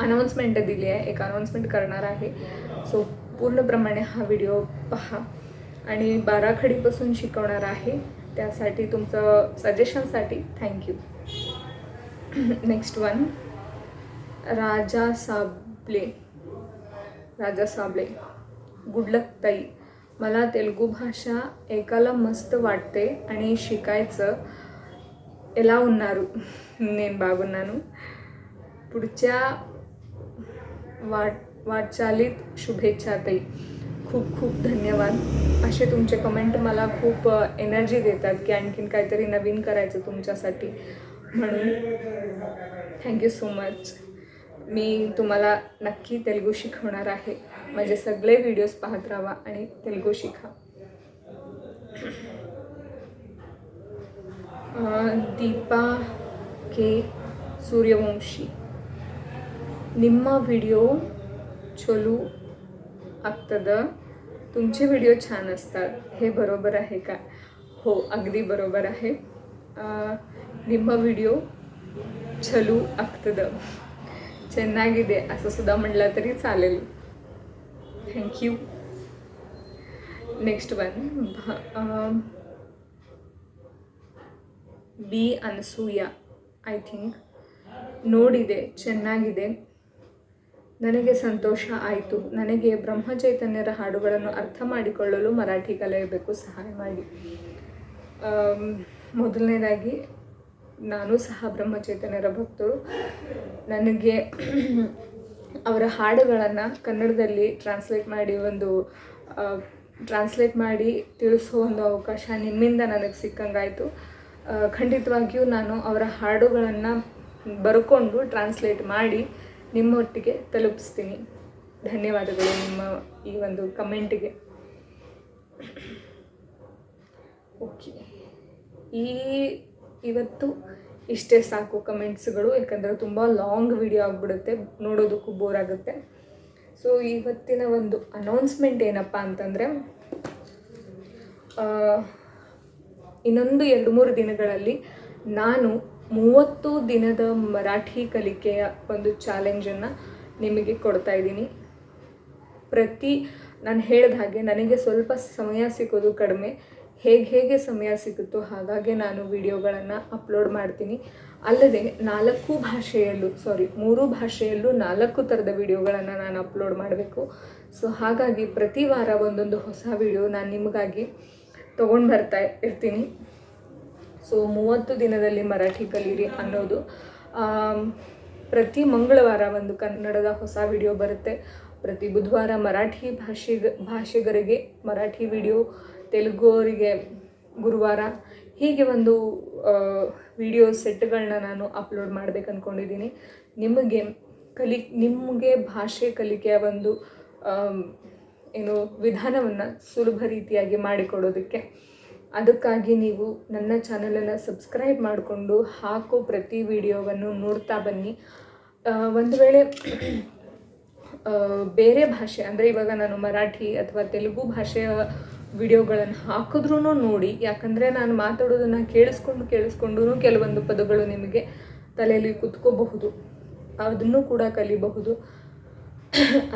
अनाऊन्समेंट दिली आहे, एक अनाऊन्समेंट करणार आहे. सो पूर्णप्रमाणे हा व्हिडिओ पहा. आणि बाराखडीपासून शिकवणार आहे, त्यासाठी तुमचं सजेशनसाठी थँक्यू. नेक्स्ट वन, राजा साबळे. गुड लक ताई. मला तेलुगू भाषा ऐकायला मस्त वाटते आणि शिकायचं ఎలా ఉన్నారు. నేను బాగున్నాను. पुढच्या वाटचालीत शुभेच्छा ताई. खूप खूप धन्यवाद. असे तुमचे कमेंट मला खूप एनर्जी देतात की आणखीन काहीतरी नवीन करायचं तुमच्यासाठी, म्हणून थँक्यू सो मच. मी तुम्हाला नक्की तेलुगू शिकवणार आहे. माझे सगळे व्हिडिओज पाहत राहा आणि तेलुगू शिका. दीपा के सूर्यवंशी. ನಿಮ್ಮ ವಿಡಿಯೋ ಚಲೋ ಆಗ್ತದ. तुमचे व्हिडिओ छान असतात. हे बरोबर आहे का? हो, अगदी बरोबर आहे. ನಿಮ್ಮ ವಿಡಿಯೋ ಚಲೋ ಆಗ್ತದ. ಚೆನ್ನಾಗಿದೆ असं सुद्धा म्हटलं तरी चालेल. Thank you. Next one, B Anasuya I think. ನೋಡಿದೆ, ಚೆನ್ನಾಗಿದೆ. ನನಗೆ ಸಂತೋಷ ಆಯಿತು. ನನಗೆ ಬ್ರಹ್ಮಚೈತನ್ಯರ ಹಾಡುಗಳನ್ನು ಅರ್ಥ ಮಾಡಿಕೊಳ್ಳಲು ಮರಾಠಿ ಕಲಿಯಬೇಕು, ಸಹಾಯ ಮಾಡಿ. ಮೊದಲನೇದಾಗಿ ನಾನು ಸಹ ಬ್ರಹ್ಮಚೈತನ್ಯರ ಭಕ್ತರು. ನನಗೆ ಅವರ ಹಾಡುಗಳನ್ನು ಕನ್ನಡದಲ್ಲಿ ಟ್ರಾನ್ಸ್ಲೇಟ್ ಮಾಡಿ ತಿಳಿಸೋ ಒಂದು ಅವಕಾಶ ನಿಮ್ಮಿಂದ ನನಗೆ ಸಿಕ್ಕಂಗಾಯಿತು. ಖಂಡಿತವಾಗಿಯೂ ನಾನು ಅವರ ಹಾಡುಗಳನ್ನು ಬರ್ಕೊಂಡು ಟ್ರಾನ್ಸ್ಲೇಟ್ ಮಾಡಿ ನಿಮ್ಮೊಟ್ಟಿಗೆ ತಲುಪಿಸ್ತೀನಿ. ಧನ್ಯವಾದಗಳು ನಿಮ್ಮ ಈ ಒಂದು ಕಮೆಂಟಿಗೆ. ಓಕೆ, ಇವತ್ತು ಇಷ್ಟೇ ಸಾಕು ಕಮೆಂಟ್ಸ್ಗಳು, ಯಾಕಂದರೆ ತುಂಬ ಲಾಂಗ್ ವಿಡಿಯೋ ಆಗಿಬಿಡುತ್ತೆ, ನೋಡೋದಕ್ಕೂ ಬೋರ್ ಆಗುತ್ತೆ. ಸೊ ಇವತ್ತಿನ ಒಂದು ಅನೌನ್ಸ್ಮೆಂಟ್ ಏನಪ್ಪ ಅಂತಂದರೆ, ಇನ್ನೊಂದು 2-3 ದಿನಗಳಲ್ಲಿ ನಾನು 30 ದಿನದ ಮರಾಠಿ ಕಲಿಕೆಯ ಒಂದು ಚಾಲೆಂಜನ್ನು ನಿಮಗೆ ಕೊಡ್ತಾ ಇದ್ದೀನಿ. ನಾನು ಹೇಳಿದ ಹಾಗೆ ನನಗೆ ಸ್ವಲ್ಪ ಸಮಯ ಸಿಗೋದು ಕಡಿಮೆ. ಹೇಗೆ ಸಮಯ ಸಿಗುತ್ತೋ ಹಾಗಾಗಿ ನಾನು ವಿಡಿಯೋಗಳನ್ನು ಅಪ್ಲೋಡ್ ಮಾಡ್ತೀನಿ. ಅಲ್ಲದೆ 3 ಭಾಷೆಯಲ್ಲೂ 4 ಥರದ ವಿಡಿಯೋಗಳನ್ನು ನಾನು ಅಪ್ಲೋಡ್ ಮಾಡಬೇಕು. ಸೊ ಹಾಗಾಗಿ ಪ್ರತಿ ವಾರ ಒಂದೊಂದು ಹೊಸ ವಿಡಿಯೋ ನಾನು ನಿಮಗಾಗಿ ತೊಗೊಂಡು ಬರ್ತಾ ಇರ್ತೀನಿ. ಸೊ 30 ದಿನದಲ್ಲಿ ಮರಾಠಿ ಕಲೀರಿ ಅನ್ನೋದು. ಪ್ರತಿ ಮಂಗಳವಾರ ಒಂದು ಕನ್ನಡದ ಹೊಸ ವಿಡಿಯೋ ಬರುತ್ತೆ. ಪ್ರತಿ ಬುಧವಾರ ಮರಾಠಿ ಭಾಷಿಗರಿಗೆ ಮರಾಠಿ ವಿಡಿಯೋ, ತೆಲುಗುವರಿಗೆ ಗುರುವಾರ, ಹೀಗೆ ಒಂದು ವಿಡಿಯೋ ಸೆಟ್ಗಳನ್ನ ನಾನು ಅಪ್ಲೋಡ್ ಮಾಡಬೇಕು ಅಂದ್ಕೊಂಡಿದ್ದೀನಿ. ನಿಮಗೆ ಭಾಷೆ ಕಲಿಕೆಯ ಒಂದು ವಿಧಾನವನ್ನು ಸುಲಭ ರೀತಿಯಾಗಿ ಮಾಡಿಕೊಡೋದಕ್ಕೆ. ಅದಕ್ಕಾಗಿ ನೀವು ನನ್ನ ಚಾನಲನ್ನು ಸಬ್ಸ್ಕ್ರೈಬ್ ಮಾಡಿಕೊಂಡು ಹಾಕೋ ಪ್ರತಿ ವಿಡಿಯೋವನ್ನು ನೋಡ್ತಾ ಬನ್ನಿ. ಒಂದು ವೇಳೆ ಬೇರೆ ಭಾಷೆ ಅಂದರೆ ಇವಾಗ ನಾನು ಮರಾಠಿ ಅಥವಾ ತೆಲುಗು ಭಾಷೆಯ ವಿಡಿಯೋಗಳನ್ನು ಹಾಕಿದ್ರೂ ನೋಡಿ, ಯಾಕಂದರೆ ನಾನು ಮಾತಾಡೋದನ್ನು ಕೇಳಿಸ್ಕೊಂಡು ಕೆಲವೊಂದು ಪದಗಳು ನಿಮಗೆ ತಲೆಯಲ್ಲಿ ಕುತ್ಕೋಬಹುದು, ಅದನ್ನು ಕೂಡ ಕಲಿಬಹುದು.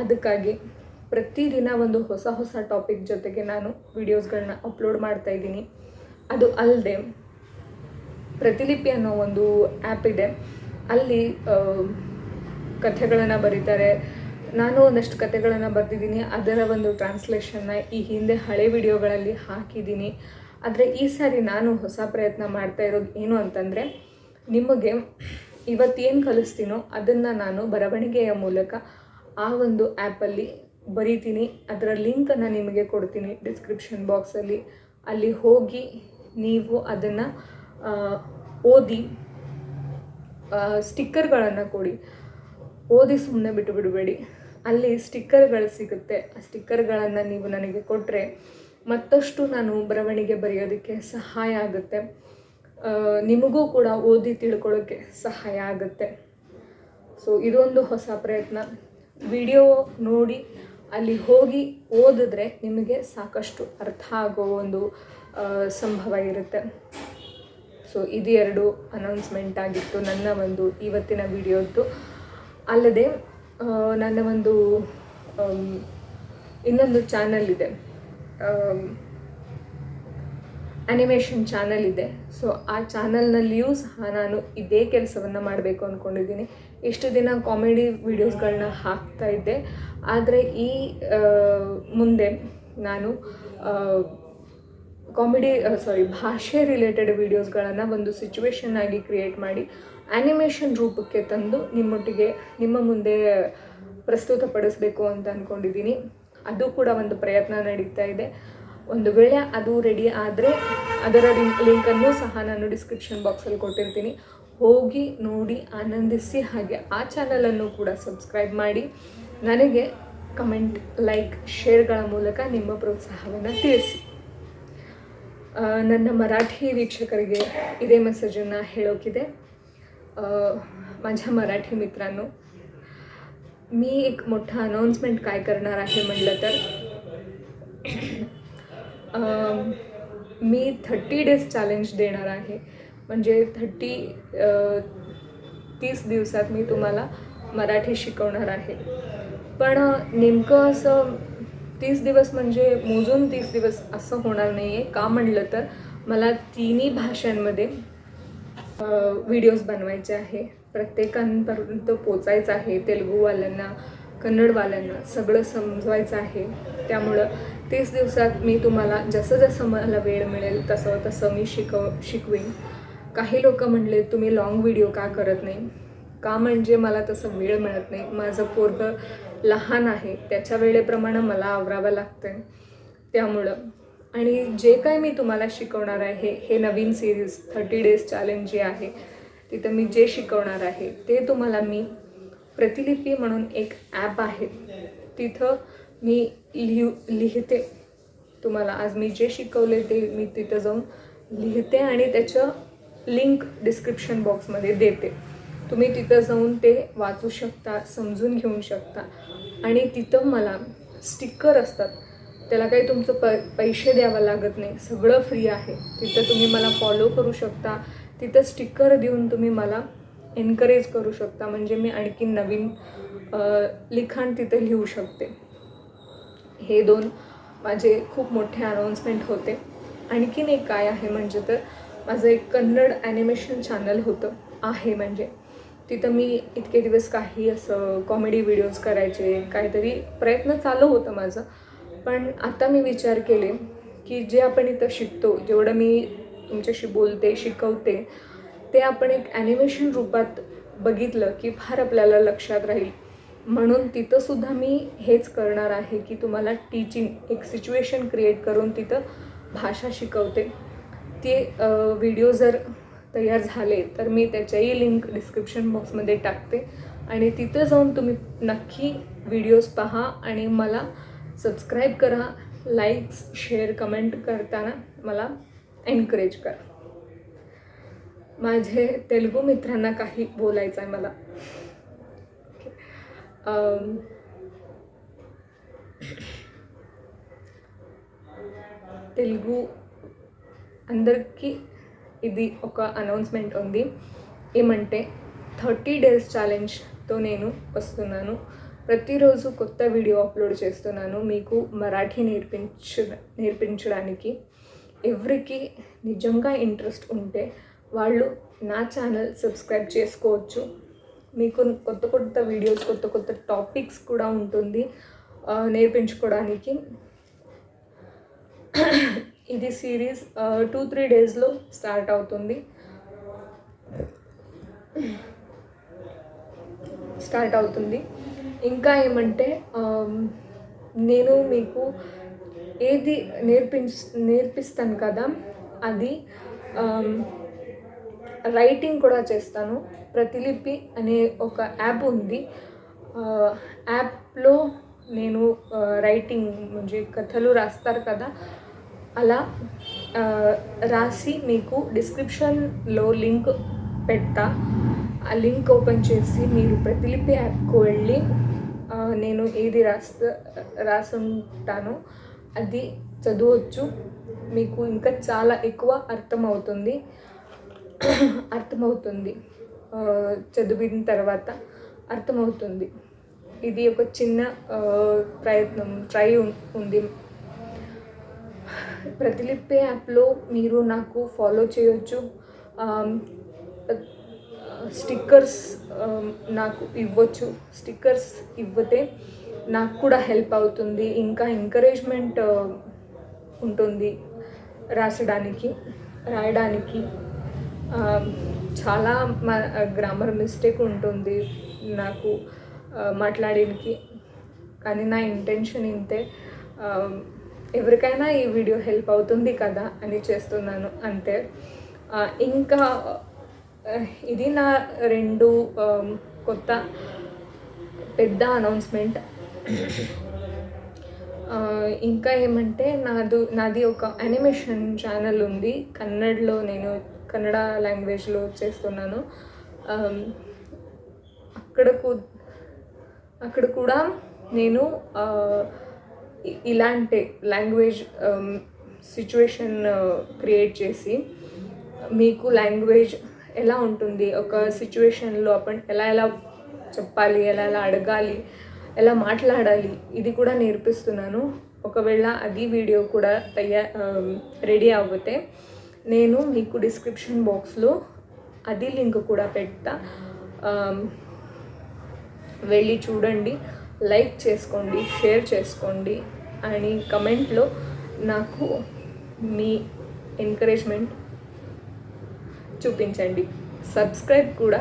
ಅದಕ್ಕಾಗಿ ಪ್ರತಿದಿನ ಒಂದು ಹೊಸ ಟಾಪಿಕ್ ಜೊತೆಗೆ ನಾನು ವಿಡಿಯೋಸ್ಗಳನ್ನ ಅಪ್ಲೋಡ್ ಮಾಡ್ತಾಯಿದ್ದೀನಿ. ಅದು ಅಲ್ಲದೆ ಪ್ರತಿಲಿಪಿ ಅನ್ನೋ ಒಂದು ಆ್ಯಪ್ ಇದೆ, ಅಲ್ಲಿ ಕಥೆಗಳನ್ನು ಬರೀತಾರೆ. ನಾನು ಒಂದಷ್ಟು ಕಥೆಗಳನ್ನು ಬರೆದಿದ್ದೀನಿ, ಅದರ ಒಂದು ಟ್ರಾನ್ಸ್ಲೇಷನ್ನ ಈ ಹಿಂದೆ ಹಳೆ ವಿಡಿಯೋಗಳಲ್ಲಿ ಹಾಕಿದ್ದೀನಿ. ಆದರೆ ಈ ಸಾರಿ ನಾನು ಹೊಸ ಪ್ರಯತ್ನ ಮಾಡ್ತಾ ಇರೋದು ಏನು ಅಂತಂದರೆ, ನಿಮಗೆ ಇವತ್ತೇನು ಕಲಿಸ್ತೀನೋ ಅದನ್ನು ನಾನು ಬರವಣಿಗೆಯ ಮೂಲಕ ಆ ಒಂದು ಆ್ಯಪಲ್ಲಿ ಬರಿತೀನಿ. ಅದರ ಲಿಂಕನ್ನು ನಿಮಗೆ ಕೊಡ್ತೀನಿ ಡಿಸ್ಕ್ರಿಪ್ಷನ್ ಬಾಕ್ಸಲ್ಲಿ. ಅಲ್ಲಿ ಹೋಗಿ ನೀವು ಅದನ್ನು ಓದಿ ಸ್ಟಿಕ್ಕರ್ಗಳನ್ನು ಕೊಡಿ. ಓದಿ ಸುಮ್ಮನೆ ಬಿಟ್ಟು ಬಿಡಬೇಡಿ. ಅಲ್ಲಿ ಸ್ಟಿಕ್ಕರ್ಗಳು ಸಿಗುತ್ತೆ. ಆ ಸ್ಟಿಕ್ಕರ್ಗಳನ್ನು ನೀವು ನನಗೆ ಕೊಟ್ಟರೆ ಮತ್ತಷ್ಟು ನಾನು ಬರವಣಿಗೆ ಬರೆಯೋದಕ್ಕೆ ಸಹಾಯ ಆಗುತ್ತೆ. ನಿಮಗೂ ಕೂಡ ಓದಿ ತಿಳ್ಕೊಳ್ಳೋಕ್ಕೆ ಸಹಾಯ ಆಗುತ್ತೆ. ಸೊ ಇದೊಂದು ಹೊಸ ಪ್ರಯತ್ನ. ವಿಡಿಯೋ ನೋಡಿ ಅಲ್ಲಿ ಹೋಗಿ ಓದಿದ್ರೆ ನಿಮಗೆ ಸಾಕಷ್ಟು ಅರ್ಥ ಆಗೋ ಒಂದು ಸಂಭವ ಇರುತ್ತೆ. ಸೊ ಇದು 2 ಅನೌನ್ಸ್ಮೆಂಟ್ ಆಗಿತ್ತು ನನ್ನ ಒಂದು ಇವತ್ತಿನ ವಿಡಿಯೋದ್ದು. ಅಲ್ಲದೆ ನನ್ನ ಒಂದು ಇನ್ನೊಂದು ಚಾನಲ್ ಇದೆ, ಆ್ಯನಿಮೇಷನ್ ಚಾನಲ್ ಇದೆ. ಸೊ ಆ ಚಾನಲ್ನಲ್ಲಿಯೂ ಸಹ ನಾನು ಇದೇ ಕೆಲಸವನ್ನು ಮಾಡಬೇಕು ಅಂದ್ಕೊಂಡಿದ್ದೀನಿ. ಇಷ್ಟು ದಿನ ಕಾಮಿಡಿ ವೀಡಿಯೋಸ್ಗಳನ್ನ ಹಾಕ್ತಾ ಇದ್ದೆ, ಆದರೆ ಈ ಮುಂದೆ ನಾನು ಭಾಷೆ ರಿಲೇಟೆಡ್ ವೀಡಿಯೋಸ್ಗಳನ್ನು ಒಂದು ಸಿಚುವೇಶನ್ ಆಗಿ ಕ್ರಿಯೇಟ್ ಮಾಡಿ ಆ್ಯನಿಮೇಷನ್ ರೂಪಕ್ಕೆ ತಂದು ನಿಮ್ಮ ಮುಂದೆ ಪ್ರಸ್ತುತಪಡಿಸಬೇಕು ಅಂತ ಅಂದ್ಕೊಂಡಿದ್ದೀನಿ. ಅದು ಕೂಡ ಒಂದು ಪ್ರಯತ್ನ ನಡೀತಾ ಇದೆ. ಒಂದು ವೇಳೆ ಅದು ರೆಡಿ ಆದರೆ ಅದರ ಲಿಂಕನ್ನು ಸಹ ನಾನು ಡಿಸ್ಕ್ರಿಪ್ಷನ್ ಬಾಕ್ಸಲ್ಲಿ ಕೊಟ್ಟಿರ್ತೀನಿ. ಹೋಗಿ ನೋಡಿ ಆನಂದಿಸಿ. ಹಾಗೆ ಆ ಚಾನಲನ್ನು ಕೂಡ ಸಬ್ಸ್ಕ್ರೈಬ್ ಮಾಡಿ ನನಗೆ ಕಮೆಂಟ್, ಲೈಕ್, ಶೇರ್ಗಳ ಮೂಲಕ ನಿಮ್ಮ ಪ್ರೋತ್ಸಾಹವನ್ನು ತಿಳಿಸಿ. ನನ್ನ मराठी वೀಕ್ಷಕರಿಗೆ ಇದೇ ಮೆಸೇಜನ್ನು ಹೇಳೋಕ್ಕಿದೆ. माझ्या मराठी मित्रांनो, मी एक मोठा अनाउन्समेंट काय करणार आहे म्हटलं तर, मी 30 डेज चॅलेंज देणार आहे. म्हणजे 30 दिवसात मी तुम्हाला मराठी शिकवणार आहे. पण नेमकं असं 30 दिवस म्हणजे मोजून 30 दिवस असं होणार नाही आहे. का म्हटलं तर मला 3 भाषांमध्ये व्हिडिओज बनवायचे आहे. प्रत्येकांपर्यंत पोचायचं आहे. तेलुगूवाल्यांना, कन्नडवाल्यांना सगळं समजवायचं आहे. त्यामुळं 30 दिवसात मी तुम्हाला जसं जसं मला वेळ मिळेल तसं तसं मी शिकवीन. काही लोक म्हणले तुम्ही लाँग व्हिडिओ का करत नाही. का म्हणजे मला तसं वेळ मिळत नाही. माझं पोरगं लहान आहे, त्याच्या वेळेप्रमाणे मला आवरावं लागतं आहे. त्यामुळं आणि जे काही मी तुम्हाला शिकवणार आहे, हे नवीन सिरीज 30 डेज चॅलेंज जे आहे, तिथं मी जे शिकवणार आहे ते तुम्हाला मी प्रतिलिपी म्हणून एक ॲप आहे, तिथं मी लिहिते. तुम्हाला आज मी जे शिकवले ते मी तिथं जाऊन लिहिते आणि त्याचं लिंक डिस्क्रिप्शन बॉक्समध्ये देते. तुम्ही तिथं जाऊन ते वाचू शकता, समजून घेऊ शकता. आणि तिथं मला स्टिकर असतात, त्याला काही तुमचं पैसे द्यावं लागत नाही, सगळं फ्री आहे. तिथं तुम्ही मला फॉलो करू शकता. तिथं स्टिकर देऊन तुम्ही मला एनकरेज करू शकता. म्हणजे मी आणखी नवीन लिखाण तिथे लिहू शकते. हे 2 माझे खूप मोठे अनाउन्समेंट होते. आणखीन एक काय आहे म्हणजे तर माझं एक कन्नड ॲनिमेशन चॅनल आहे. म्हणजे तिथं मी इतके दिवस काही असं कॉमेडी व्हिडिओज करायचे, काहीतरी प्रयत्न चालू होतं माझं. पण आता मी विचार केले की जे आपण इथं शिकतो, जेवढं मी तुमच्याशी बोलते, शिकवते, ते आपण एक ॲनिमेशन रूपात बघितलं की फार आपल्याला लक्षात राहील. म्हणून तिथंसुद्धा मी हेच करणार आहे की तुम्हाला टीचिंग, एक सिच्युएशन क्रिएट करून तिथं भाषा शिकवते. ते व्हिडिओ जर तयार झाले तर मी त्याच्याही लिंक डिस्क्रिप्शन बॉक्समध्ये टाकते. आणि तिथं जाऊन तुम्ही नक्की व्हिडिओज पहा आणि मला सबस्क्राईब करा. लाईक्स, शेअर, कमेंट करताना मला एनकरेज करा. माझे तेलुगू मित्रांना काही बोलायचं आहे मला. తెలుగు అందరికీ ఇది ఒక అనౌన్స్మెంట్ ఉంది. ఏమంటే 30 డేస్ ఛాలెంజ్తో నేను వస్తున్నాను. ప్రతిరోజు కొత్త వీడియో అప్లోడ్ చేస్తున్నాను మీకు మరాఠీ నేర్పించడానికి. ఎవరికి నిజంగా ఇంట్రెస్ట్ ఉంటే వాళ్ళు నా ఛానల్ సబ్స్క్రైబ్ చేసుకోవచ్చు. మీకు కొత్త కొత్త వీడియోస్, కొత్త కొత్త టాపిక్స్ కూడా ఉంటుంది నేర్పించుకోవడానికి. ఇది సిరీస్ 2-3 డేస్లో స్టార్ట్ అవుతుంది. ఇంకా ఏమంటే నేను మీకు ఏది నేర్పిస్తాను కదా, అది రైటింగ్ కూడా చేస్తాను. ప్రతిలిపి అనే ఒక యాప్ ఉంది. యాప్లో నేను రైటింగ్ म्हणजे కథలు రాస్తారు కదా, అలా రాసి మీకు డిస్క్రిప్షన్లో లింక్ పెడతా. ఆ లింక్ ఓపెన్ చేసి మీరు ప్రతిలిపి యాప్కు వెళ్ళి నేను ఏది రాసుంటానో అది చదవచ్చు. మీకు ఇంకా చాలా ఎక్కువ అర్థమవుతుంది. చదివిన తర్వాత అర్థమవుతుంది. ఇది ఒక చిన్న ట్రై ఉంది. ప్రతిలిపి యాప్లో మీరు నాకు ఫాలో చేయొచ్చు. స్టిక్కర్స్ నాకు ఇవ్వచ్చు. స్టిక్కర్స్ ఇవ్వతే నాకు కూడా హెల్ప్ అవుతుంది. ఇంకా ఎంకరేజ్మెంట్ ఉంటుంది రాయడానికి. చాలా గ్రామర్ మిస్టేక్ ఉంటుంది నాకు మాట్లాడడానికి, కానీ నా ఇంటెన్షన్ ఇంతే. ఎవరికైనా ఈ వీడియో హెల్ప్ అవుతుంది కదా అని చేస్తున్నాను అంతే. ఇంకా ఇది నా 2 కొత్త పెద్ద అనౌన్స్మెంట్. ఇంకా ఏమంటే నాది ఒక యానిమేషన్ ఛానల్ ఉంది. కన్నడ లాంగ్వేజ్లో చేస్తున్నాను. అక్కడ కూడా నేను ఇలాంటి లాంగ్వేజ్ సిచ్యువేషన్ క్రియేట్ చేసి మీకు లాంగ్వేజ్ ఎలా ఉంటుంది, ఒక సిచ్యువేషన్లో అప్పుడు ఎలా చెప్పాలి, ఎలా అడగాలి, ఎలా మాట్లాడాలి, ఇది కూడా నేర్పిస్తున్నాను. ఒకవేళ అది వీడియో కూడా రెడీ అవుతే నేను మీకు డిస్క్రిప్షన్ బాక్స్లో అది లింక్ కూడా పెడతా. వెళ్ళి చూడండి, లైక్ చేసుకోండి, షేర్ చేసుకోండి అని కమెంట్లో నాకు మీ ఎంకరేజ్మెంట్ చూపించండి. సబ్స్క్రైబ్ కూడా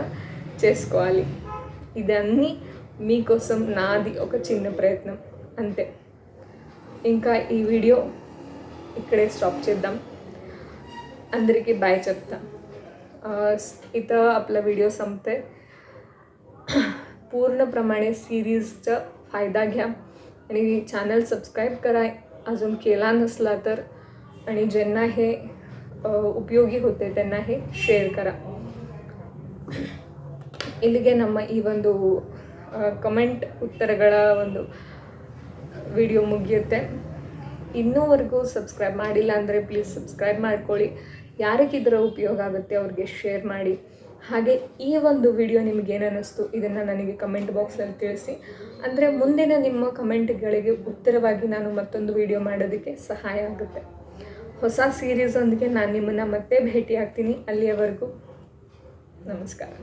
చేసుకోవాలి. ఇదన్నీ మీకోసం నాది ఒక చిన్న ప్రయత్నం అంతే. ఇంకా ఈ వీడియో ఇక్కడే स्टॉप చేద్దాం. अंदरिकी बाय చెప్తా. इथं आपला व्हिडिओ संपते. पूर्णप्रमाणे सिरीजचा फायदा घ्या आणि चॅनल सबस्क्राईब करा अजून केला नसला तर, आणि ज्यांना हे ಉಪಯೋಗಿ होते त्यांना हे ಶೇರ್ करा. ಇಲ್ಲಿಗೆ ನಮ್ಮ ಈ ಒಂದು ಕಮೆಂಟ್ ಉತ್ತರಗಳ ಒಂದು ವಿಡಿಯೋ ಮುಗಿಯುತ್ತೆ. ಇನ್ನೂವರೆಗೂ ಸಬ್ಸ್ಕ್ರೈಬ್ ಮಾಡಿಲ್ಲ ಅಂದರೆ ಪ್ಲೀಸ್ ಸಬ್ಸ್ಕ್ರೈಬ್ ಮಾಡ್ಕೊಳ್ಳಿ. ಯಾರಿಗೆ ಇದರ ಉಪಯೋಗ ಆಗುತ್ತೆ ಅವ್ರಿಗೆ ಶೇರ್ ಮಾಡಿ. ಹಾಗೆ ಈ ಒಂದು ವಿಡಿಯೋ ನಿಮಗೇನು ಅನ್ನಿಸ್ತು ಇದನ್ನು ನನಗೆ ಕಮೆಂಟ್ ಬಾಕ್ಸಲ್ಲಿ ತಿಳಿಸಿ. ಅಂದರೆ ಮುಂದಿನ ನಿಮ್ಮ ಕಮೆಂಟ್ಗಳಿಗೆ ಉತ್ತರವಾಗಿ ನಾನು ಮತ್ತೊಂದು ವಿಡಿಯೋ ಮಾಡೋದಕ್ಕೆ ಸಹಾಯ ಆಗುತ್ತೆ. ಹೊಸ ಸೀರೀಸೊಂದಿಗೆ ನಾನು ನಿಮ್ಮನ್ನು ಮತ್ತೆ ಭೇಟಿ ಆಗ್ತೀನಿ. ಅಲ್ಲಿಯವರೆಗೂ ನಮಸ್ಕಾರ.